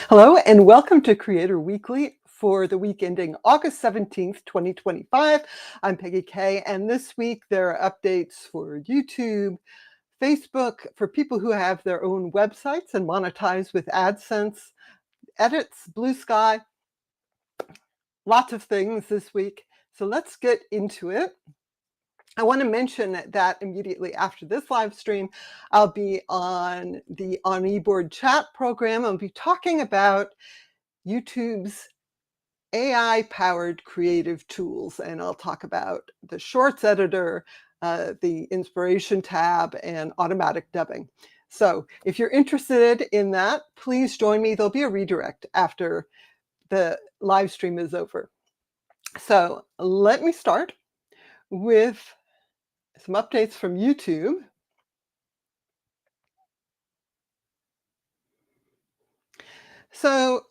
Hello and welcome to Creator Weekly for the week ending August 17th, 2025. I'm Peggy Kay, and this week there are updates for YouTube, Facebook, for people who have their own websites and monetize with AdSense, edits, Bluesky, lots of things this week. So let's get into it. I want to mention that immediately after this live stream, I'll be on the On eBoard chat program. I'll be talking about YouTube's AI-powered creative tools, and I'll talk about the Shorts editor, the Inspiration tab, and automatic dubbing. So if you're interested in that, please join me. There'll be a redirect after the live stream is over. So let me start with some updates from YouTube. So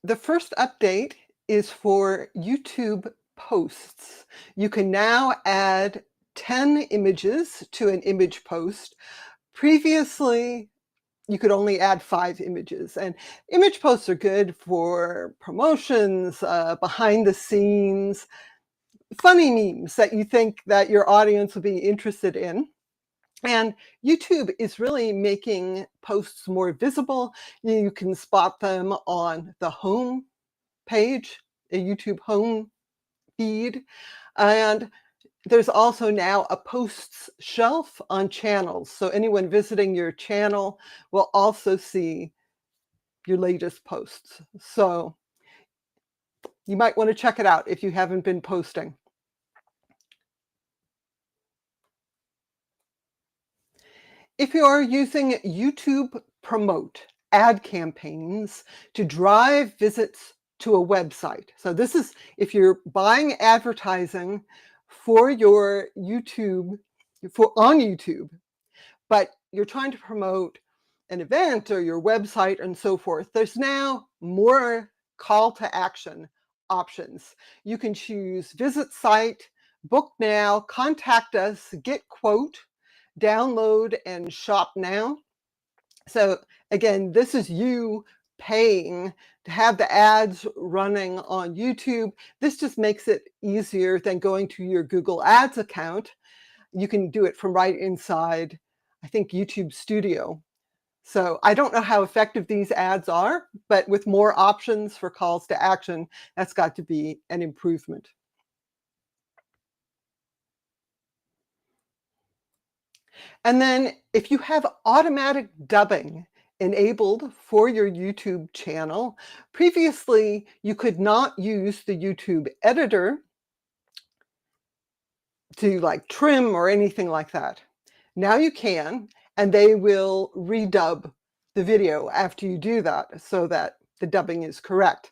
the first update is for YouTube posts. You can now add 10 images to an image post. Previously, you could only add 5 images, and image posts are good for promotions, behind the scenes, funny memes that you think that your audience will be interested in. And YouTube is really making posts more visible. You can spot them on the home page, a YouTube home feed. And there's also now a posts shelf on channels. So anyone visiting your channel will also see your latest posts. So you might want to check it out if you haven't been posting. If you are using YouTube Promote ad campaigns to drive visits to a website. So this is if you're buying advertising for your YouTube, on YouTube, but you're trying to promote an event or your website and so forth, there's now more call to action options. You can choose visit site, book now, contact us, get quote, download, and shop now. So again, this is you paying to have the ads running on YouTube. This just makes it easier than going to your Google Ads account. You can do it from right inside, I think, YouTube Studio. So I don't know how effective these ads are, but with more options for calls to action, that's got to be an improvement. And then if you have automatic dubbing enabled for your YouTube channel, previously you could not use the YouTube editor to like trim or anything like that. Now you can, and they will redub the video after you do that so that the dubbing is correct.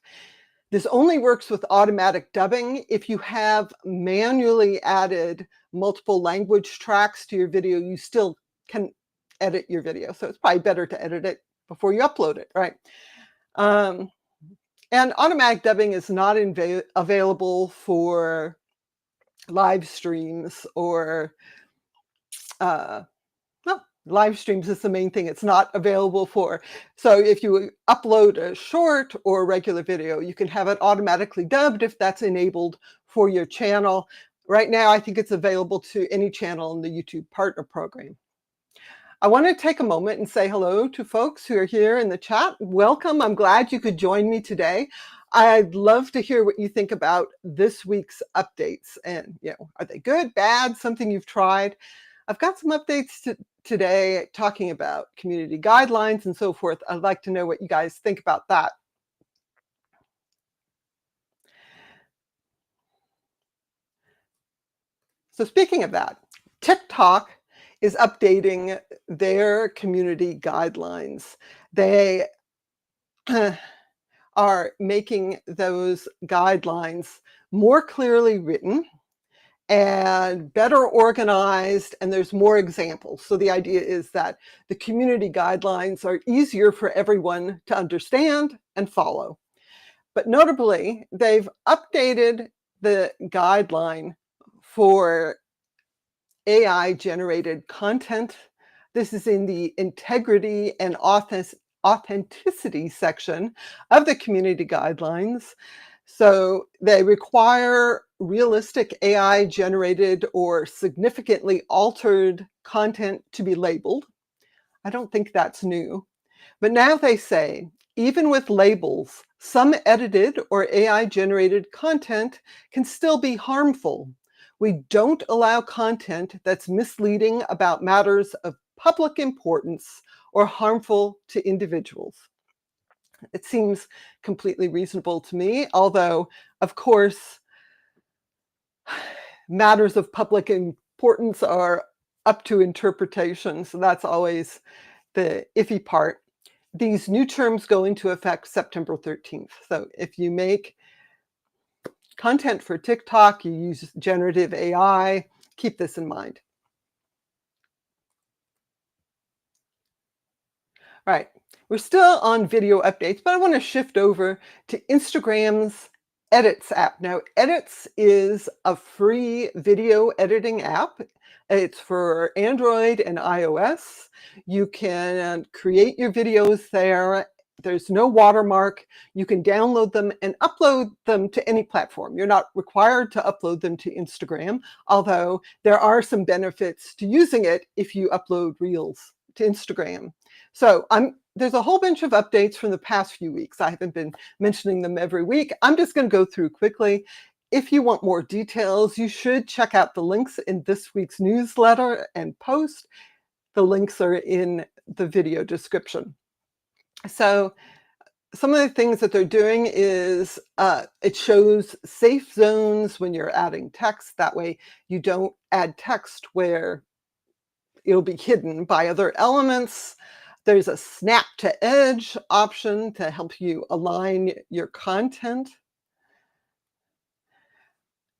This only works with automatic dubbing. If you have manually added multiple language tracks to your video, you still can edit your video. So it's probably better to edit it before you upload it, right? And automatic dubbing is not available for live streams or live streams is the main thing it's not available for. So if you upload a short or a regular video, you can have it automatically dubbed if that's enabled for your channel. Right now, I think it's available to any channel in the YouTube Partner Program. I want to take a moment and say hello to folks who are here in the chat. Welcome. I'm glad you could join me today. I'd love to hear what you think about this week's updates. And, are they good, bad, something you've tried? I've got some updates today talking about community guidelines and so forth. I'd like to know what you guys think about that. So speaking of that, TikTok is updating their community guidelines. They are making those guidelines more clearly written and better organized, and there's more examples. So the idea is that the community guidelines are easier for everyone to understand and follow. But notably, they've updated the guideline for AI-generated content. This is in the integrity and authenticity section of the community guidelines. So they require realistic AI generated or significantly altered content to be labeled. I don't think that's new. But now they say, even with labels, some edited or AI generated content can still be harmful. We don't allow content that's misleading about matters of public importance or harmful to individuals. It seems completely reasonable to me, although, of course, matters of public importance are up to interpretation, so that's always the iffy part. These new terms go into effect September 13th. So if you make content for TikTok, you use generative AI, keep this in mind. All right, we're still on video updates, but I want to shift over to Instagram's Edits app. Now, Edits is a free video editing app. It's for Android and iOS. You can create your videos there. There's no watermark. You can download them and upload them to any platform. You're not required to upload them to Instagram, although there are some benefits to using it if you upload Reels to Instagram. So there's a whole bunch of updates from the past few weeks. I haven't been mentioning them every week. I'm just going to go through quickly. If you want more details, you should check out the links in this week's newsletter and post. The links are in the video description. So some of the things that they're doing is it shows safe zones when you're adding text. That way you don't add text where it'll be hidden by other elements. There's a snap to edge option to help you align your content.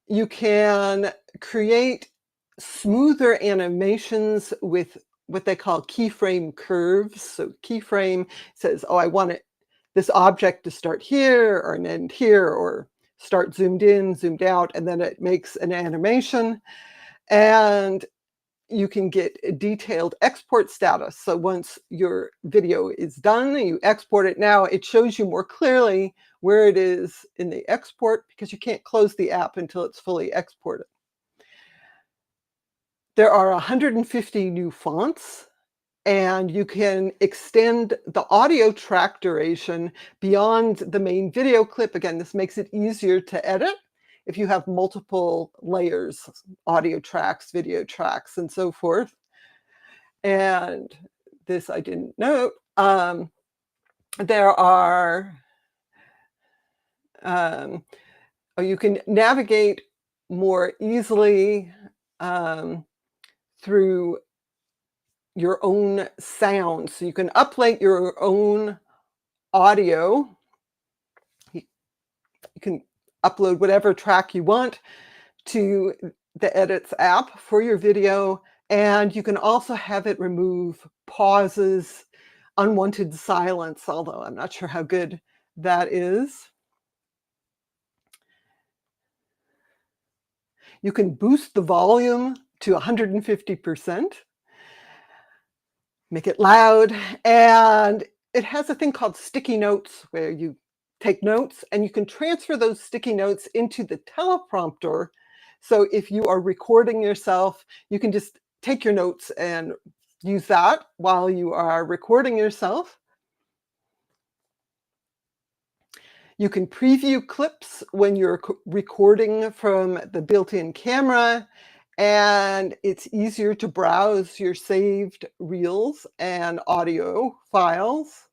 You can create smoother animations with what they call keyframe curves. So keyframe says, oh, I want this object to start here or end here, or start zoomed in, zoomed out, and then it makes an animation. And you can get a detailed export status. So once your video is done, you export it. Now it shows you more clearly where it is in the export, because you can't close the app until it's fully exported. There are 150 new fonts, and you can extend the audio track duration beyond the main video clip. Again, this makes it easier to edit if you have multiple layers, audio tracks, video tracks, and so forth. And this I didn't note. There are, you can navigate more easily through your own sound. So you can upload your own audio. You can upload whatever track you want to the Edits app for your video, and you can also have it remove pauses, unwanted silence, although I'm not sure how good that is. You can boost the volume to 150%, make it loud, and it has a thing called sticky notes where you take notes and you can transfer those sticky notes into the teleprompter. So if you are recording yourself, you can just take your notes and use that while you are recording yourself. You can preview clips when you're recording from the built-in camera, and it's easier to browse your saved reels and audio files.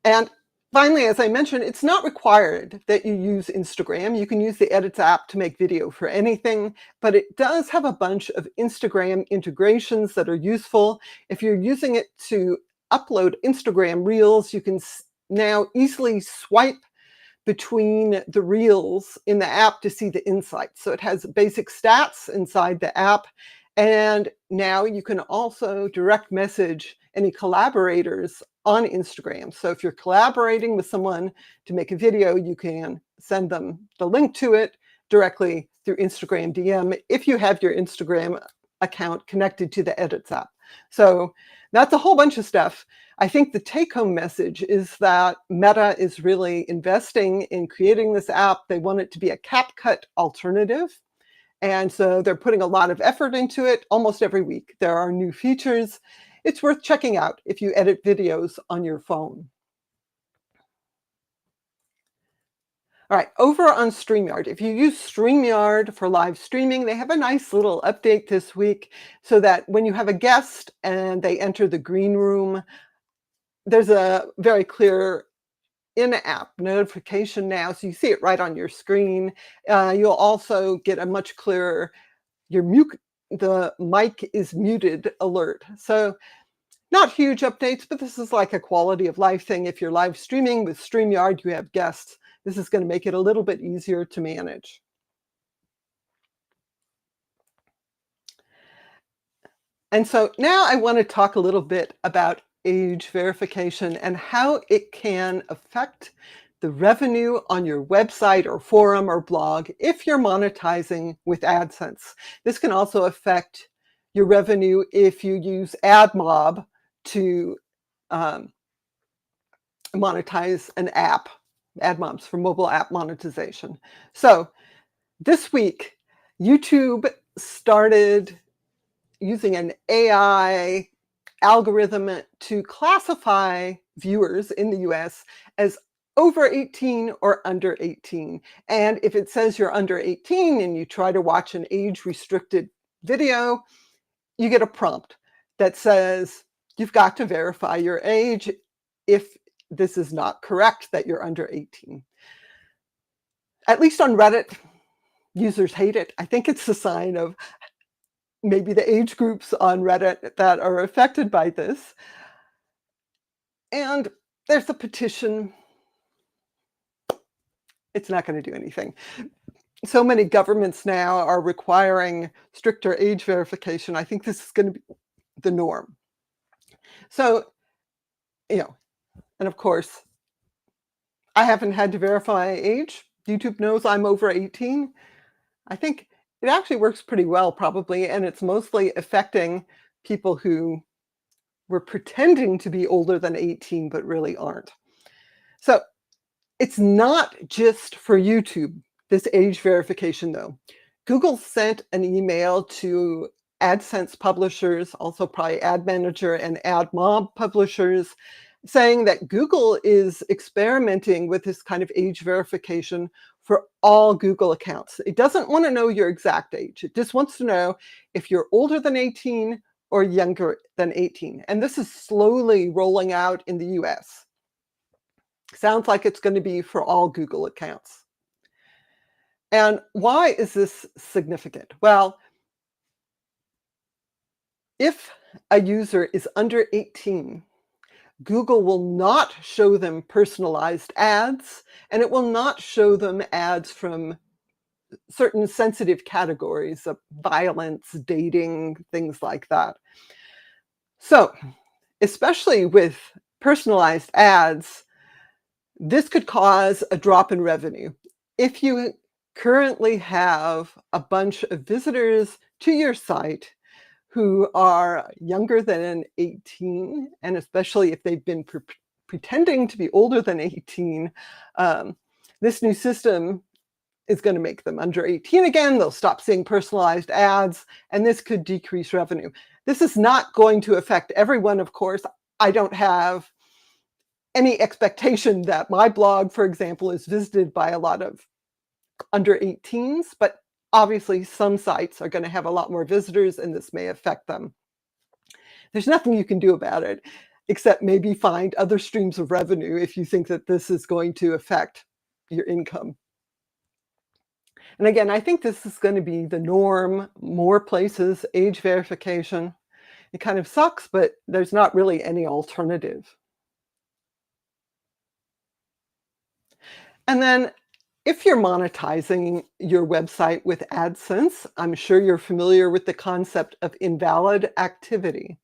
And finally, as I mentioned, it's not required that you use Instagram. You can use the Edits app to make video for anything, but it does have a bunch of Instagram integrations that are useful. If you're using it to upload Instagram reels, you can now easily swipe between the reels in the app to see the insights. So it has basic stats inside the app. And now you can also direct message any collaborators on Instagram. So if you're collaborating with someone to make a video, you can send them the link to it directly through Instagram DM if you have your Instagram account connected to the Edits app. So that's a whole bunch of stuff. I think the take-home message is that Meta is really investing in creating this app. They want it to be a CapCut alternative. And so they're putting a lot of effort into it almost every week. There are new features. It's worth checking out if you edit videos on your phone. All right, over on StreamYard, if you use StreamYard for live streaming, they have a nice little update this week so that when you have a guest and they enter the green room, there's a very clear in-app notification now, so you see it right on your screen. You'll also get a much clearer, the mic is muted alert. So not huge updates, but this is like a quality of life thing. If you're live streaming with StreamYard, you have guests. This is going to make it a little bit easier to manage. And so now I want to talk a little bit about age verification and how it can affect the revenue on your website or forum or blog if you're monetizing with AdSense. This can also affect your revenue if you use AdMob to monetize an app. AdMobs for mobile app monetization. So this week, YouTube started using an AI algorithm to classify viewers in the US as over 18 or under 18. And if it says you're under 18 and you try to watch an age-restricted video, you get a prompt that says you've got to verify your age if this is not correct that you're under 18. At least on Reddit, users hate it. I think it's a sign of maybe the age groups on Reddit that are affected by this. And there's a petition. It's not going to do anything. So many governments now are requiring stricter age verification. I think this is going to be the norm. So, and of course, I haven't had to verify age. YouTube knows I'm over 18. I think it actually works pretty well, probably, and it's mostly affecting people who were pretending to be older than 18, but really aren't. So it's not just for YouTube, this age verification, though. Google sent an email to AdSense publishers, also probably Ad Manager and AdMob publishers, saying that Google is experimenting with this kind of age verification for all Google accounts. It doesn't want to know your exact age. It just wants to know if you're older than 18 or younger than 18. And this is slowly rolling out in the US. Sounds like it's going to be for all Google accounts. And why is this significant? Well, if a user is under 18, Google will not show them personalized ads, and it will not show them ads from certain sensitive categories of violence, dating, things like that. So, especially with personalized ads, this could cause a drop in revenue. If you currently have a bunch of visitors to your site who are younger than 18, and especially if they've been pretending to be older than 18, this new system is going to make them under 18 again. They'll stop seeing personalized ads, and this could decrease revenue. This is not going to affect everyone, of course. I don't have any expectation that my blog, for example, is visited by a lot of under 18s, but obviously some sites are going to have a lot more visitors, and this may affect them. There's nothing you can do about it, except maybe find other streams of revenue if you think that this is going to affect your income. And again, I think this is going to be the norm. More places, age verification. It kind of sucks, but there's not really any alternative. And then if you're monetizing your website with AdSense, I'm sure you're familiar with the concept of invalid activity.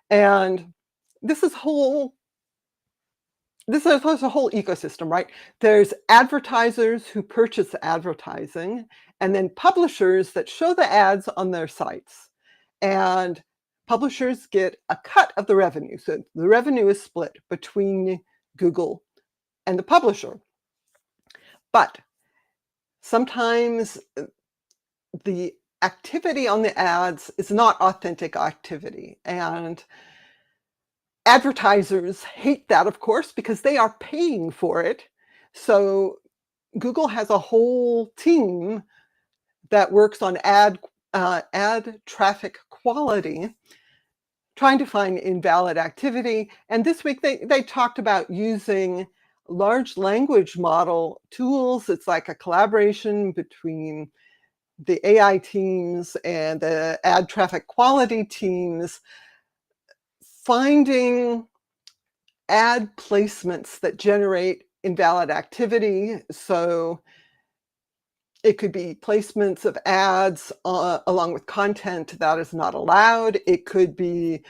And this is a whole ecosystem, right? There's advertisers who purchase advertising, and then publishers that show the ads on their sites. and publishers get a cut of the revenue. So the revenue is split between Google and the publisher. But sometimes the activity on the ads is not authentic activity. And advertisers hate that, of course, because they are paying for it. So Google has a whole team that works on ad traffic quality, trying to find invalid activity. And this week they talked about using large language model tools. It's like a collaboration between the AI teams and the ad traffic quality teams, finding ad placements that generate invalid activity. So it could be placements of ads along with content that is not allowed. It could be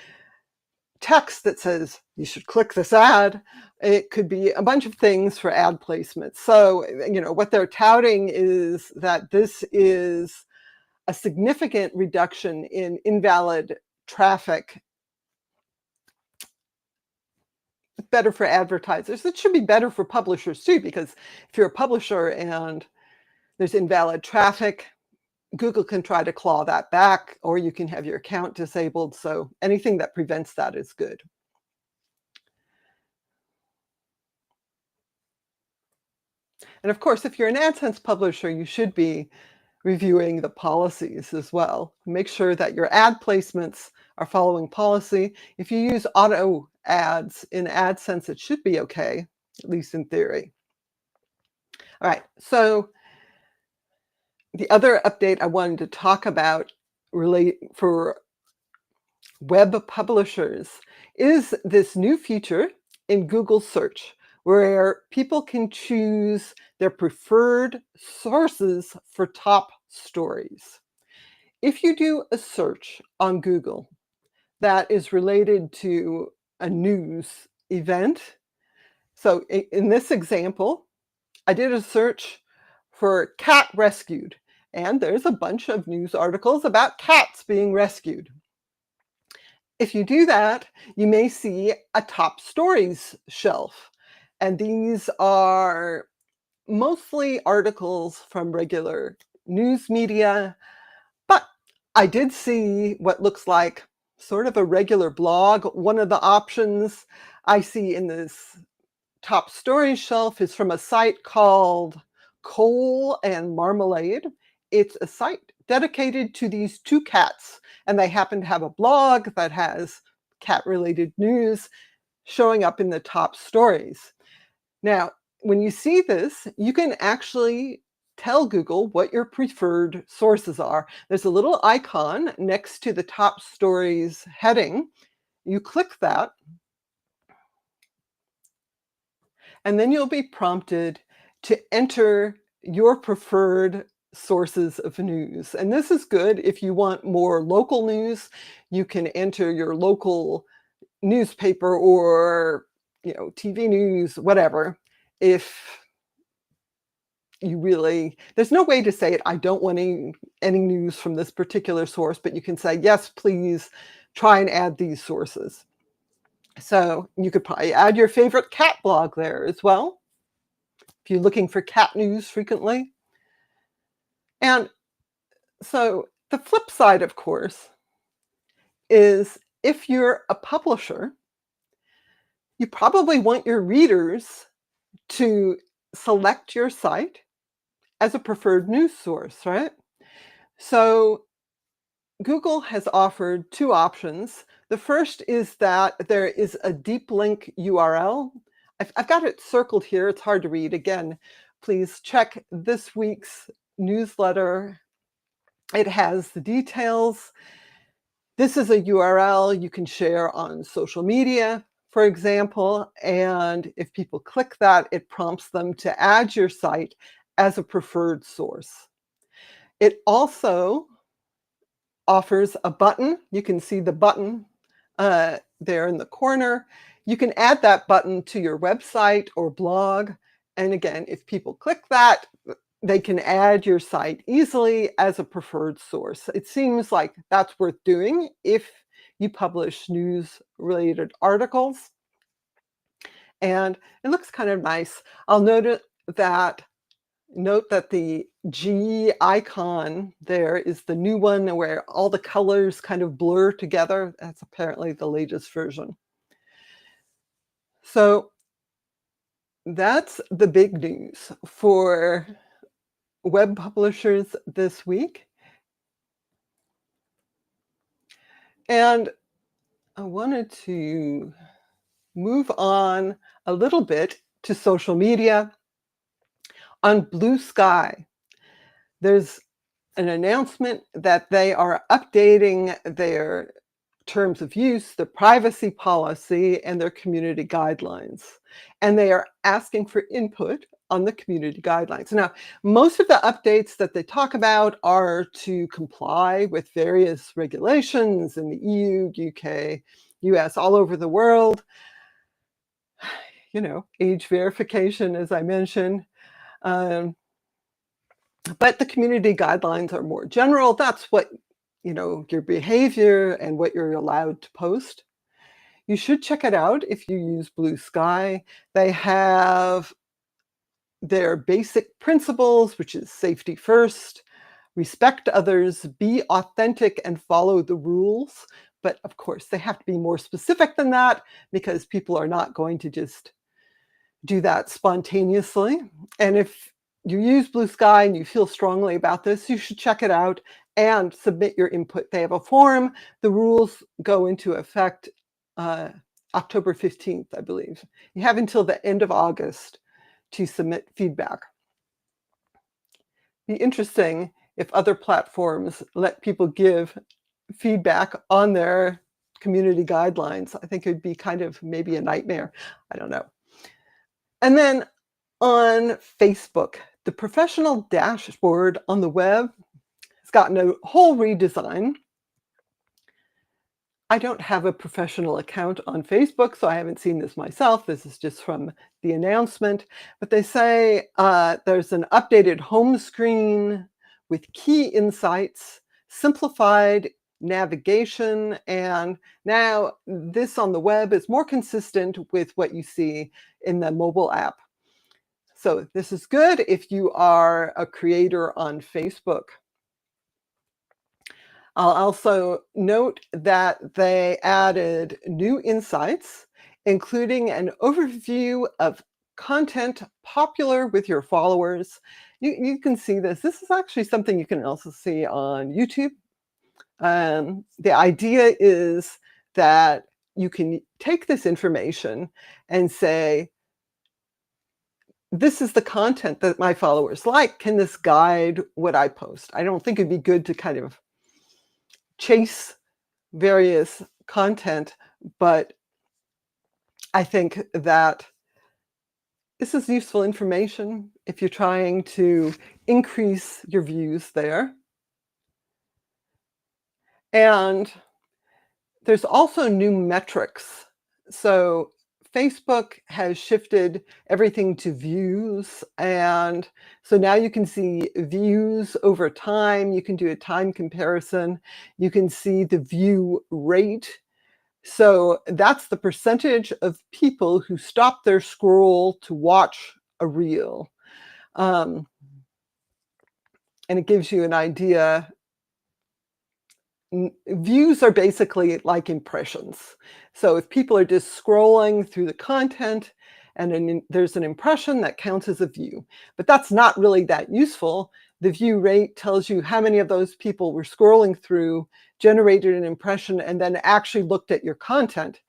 text that says you should click this ad. It could be a bunch of things for ad placement. So, what they're touting is that this is a significant reduction in invalid traffic. Better for advertisers. It should be better for publishers too, because if you're a publisher and there's invalid traffic, Google can try to claw that back, or you can have your account disabled. So anything that prevents that is good. And of course, if you're an AdSense publisher, you should be reviewing the policies as well. Make sure that your ad placements are following policy. If you use auto ads in AdSense, it should be okay, at least in theory. All right, so the other update I wanted to talk about for web publishers is this new feature in Google search where people can choose their preferred sources for top stories. If you do a search on Google that is related to a news event, so in this example, I did a search for cat rescued, and there's a bunch of news articles about cats being rescued. If you do that, you may see a top stories shelf. And these are mostly articles from regular news media. But I did see what looks like sort of a regular blog. One of the options I see in this top stories shelf is from a site called Coal and Marmalade. It's a site dedicated to these two cats, and they happen to have a blog that has cat-related news showing up in the top stories. Now, when you see this, you can actually tell Google what your preferred sources are. There's a little icon next to the top stories heading. You click that, and then you'll be prompted to enter your preferred sources of news. And this is good if you want more local news. You can enter your local newspaper or TV news, whatever. If you really, there's no way to say it, I don't want any news from this particular source, but you can say, yes, please try and add these sources. So you could probably add your favorite cat blog there as well, if you're looking for cat news frequently. And so the flip side, of course, is if you're a publisher, you probably want your readers to select your site as a preferred news source, right? So Google has offered two options. The first is that there is a deep link URL. I've got it circled here. It's hard to read. Again, please check this week's newsletter. It has the details. This is a URL you can share on social media, for example, and if people click that, it prompts them to add your site as a preferred source. It also offers a button. You can see the button there in the corner. You can add that button to your website or blog. And again, if people click that, they can add your site easily as a preferred source. It seems like that's worth doing if you publish news-related articles. And it looks kind of nice. I'll note that the G icon there is the new one where all the colors kind of blur together. That's apparently the latest version. So that's the big news for web publishers this week. And I wanted to move on a little bit to social media. On Bluesky, there's an announcement that they are updating their terms of use, their privacy policy, and their community guidelines. And they are asking for input on the community guidelines. Now, most of the updates that they talk about are to comply with various regulations in the EU, UK, US, all over the world. Age verification, as I mentioned. But the community guidelines are more general. That's what, your behavior and what you're allowed to post. You should check it out if you use Bluesky. They have their basic principles, which is safety first, respect others, be authentic, and follow the rules. But of course, they have to be more specific than that because people are not going to just do that spontaneously. And if you use Bluesky and you feel strongly about this, you should check it out and submit your input. They have a form. The rules go into effect October 15th, I believe. You have until the end of August to submit feedback. Be interesting if other platforms let people give feedback on their community guidelines. I think it would be kind of maybe a nightmare. I don't know. And then on Facebook, the professional dashboard on the web has gotten a whole redesign. I don't have a professional account on Facebook, so I haven't seen this myself. This is just from the announcement. But they say there's an updated home screen with key insights, simplified navigation, and now this on the web is more consistent with what you see in the mobile app. So this is good if you are a creator on Facebook. I'll also note that they added new insights, including an overview of content popular with your followers. You can see this. This is actually something you can also see on YouTube. The idea is that you can take this information and say, this is the content that my followers like. Can this guide what I post? I don't think it'd be good to kind of chase various content, but I think that this is useful information if you're trying to increase your views there. And there's also new metrics. So Facebook has shifted everything to views. And so now you can see views over time. You can do a time comparison. You can see the view rate. So that's the percentage of people who stop their scroll to watch a reel. And it gives you an idea. Views are basically like impressions. So if people are just scrolling through the content and there's an impression, that counts as a view. But that's not really that useful. The view rate tells you how many of those people were scrolling through, generated an impression, and then actually looked at your content.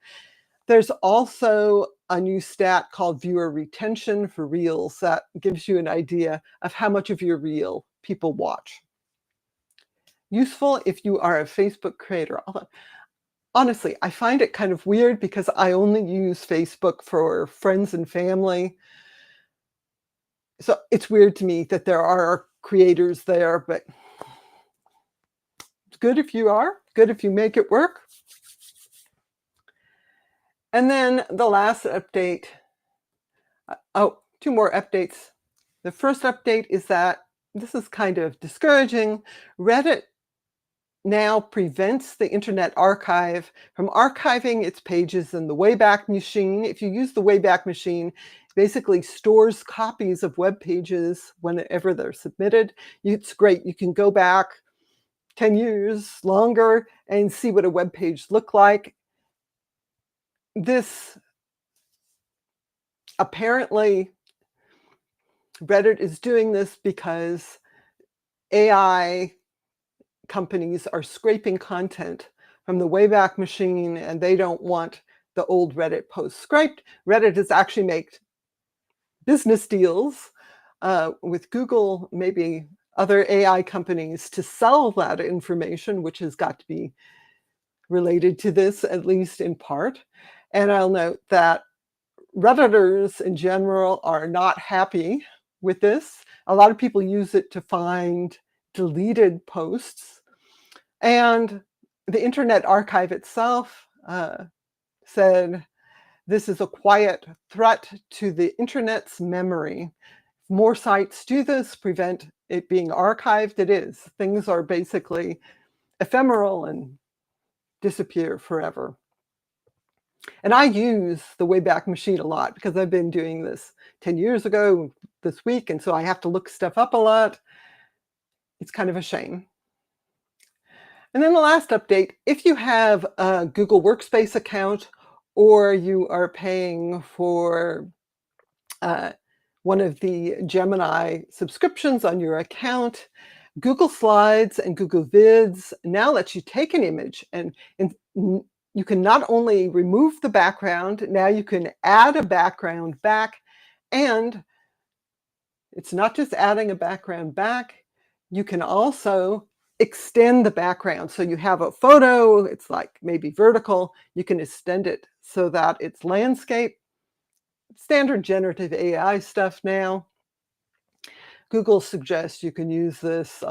There's also a new stat called viewer retention for reels that gives you an idea of how much of your reel people watch. Useful if you are a Facebook creator. Honestly, I find it kind of weird because I only use Facebook for friends and family. So it's weird to me that there are creators there, but it's good if you are, good if you make it work. And then the last update, two more updates. The first update is that this is kind of discouraging. Reddit now prevents the Internet Archive from archiving its pages in the Wayback Machine. If you use the Wayback Machine, it basically stores copies of web pages whenever they're submitted. It's great. You can go back 10 years longer and see what a web page looked like. This apparently, Reddit is doing this because AI companies are scraping content from the Wayback Machine, and they don't want the old Reddit posts scraped. Reddit has actually made business deals with Google, maybe other AI companies, to sell that information, which has got to be related to this, at least in part. And I'll note that Redditors in general are not happy with this. A lot of people use it to find deleted posts. And the Internet Archive itself said this is a quiet threat to the Internet's memory. More sites do this, prevent it being archived. It is. Things are basically ephemeral and disappear forever. And I use the Wayback Machine a lot because I've been doing this 10 years ago this week, and so I have to look stuff up a lot. It's kind of a shame. And then the last update, if you have a Google Workspace account or you are paying for one of the Gemini subscriptions on your account, Google Slides and Google Vids now lets you take an image and you can not only remove the background, now you can add a background back, and it's not just adding a background back, you can also extend the background. So you have a photo, it's like maybe vertical, you can extend it so that it's landscape. Standard generative AI stuff now. Google suggests you can use this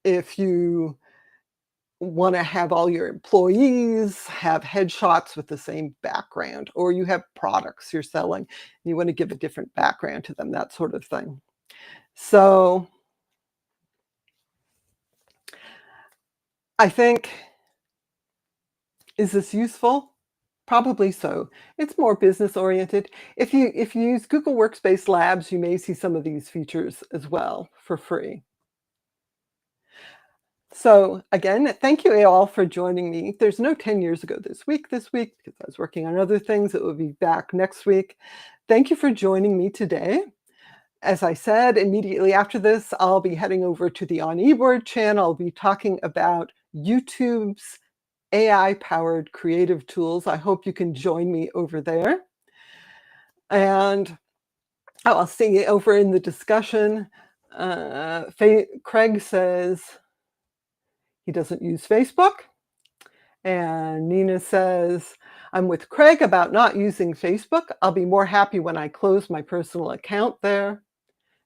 if you want to have all your employees have headshots with the same background, or you have products you're selling, you want to give a different background to them, that sort of thing. So I think, is this useful? Probably so. It's more business oriented. If you use Google Workspace Labs, you may see some of these features as well for free. So again, thank you all for joining me. There's no 10 years ago this week because I was working on other things. It will be back next week. Thank you for joining me today. As I said, immediately after this, I'll be heading over to the On eBoard channel. I'll be talking about YouTube's AI-powered creative tools. I hope you can join me over there. And I'll see you over in the discussion. Craig says he doesn't use Facebook. And Nina says, I'm with Craig about not using Facebook. I'll be more happy when I close my personal account there.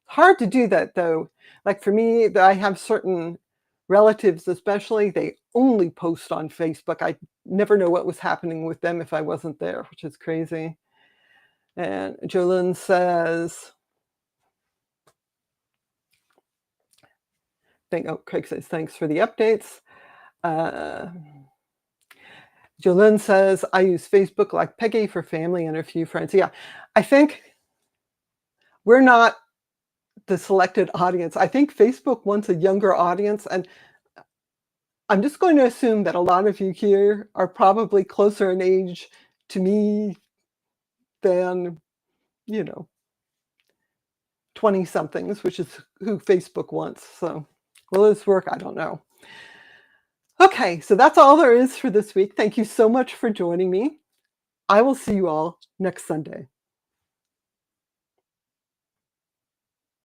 Hard to do that, though. Like for me, I have certain relatives especially, they only post on Facebook. I never know what was happening with them if I wasn't there, which is crazy. And Jolene says, Craig says, thanks for the updates. Jolene says, I use Facebook like Peggy for family and a few friends. Yeah, I think we're not the selected audience. I think Facebook wants a younger audience, and I'm just going to assume that a lot of you here are probably closer in age to me than, 20-somethings, which is who Facebook wants. So will this work? I don't know. Okay, so that's all there is for this week. Thank you so much for joining me. I will see you all next Sunday.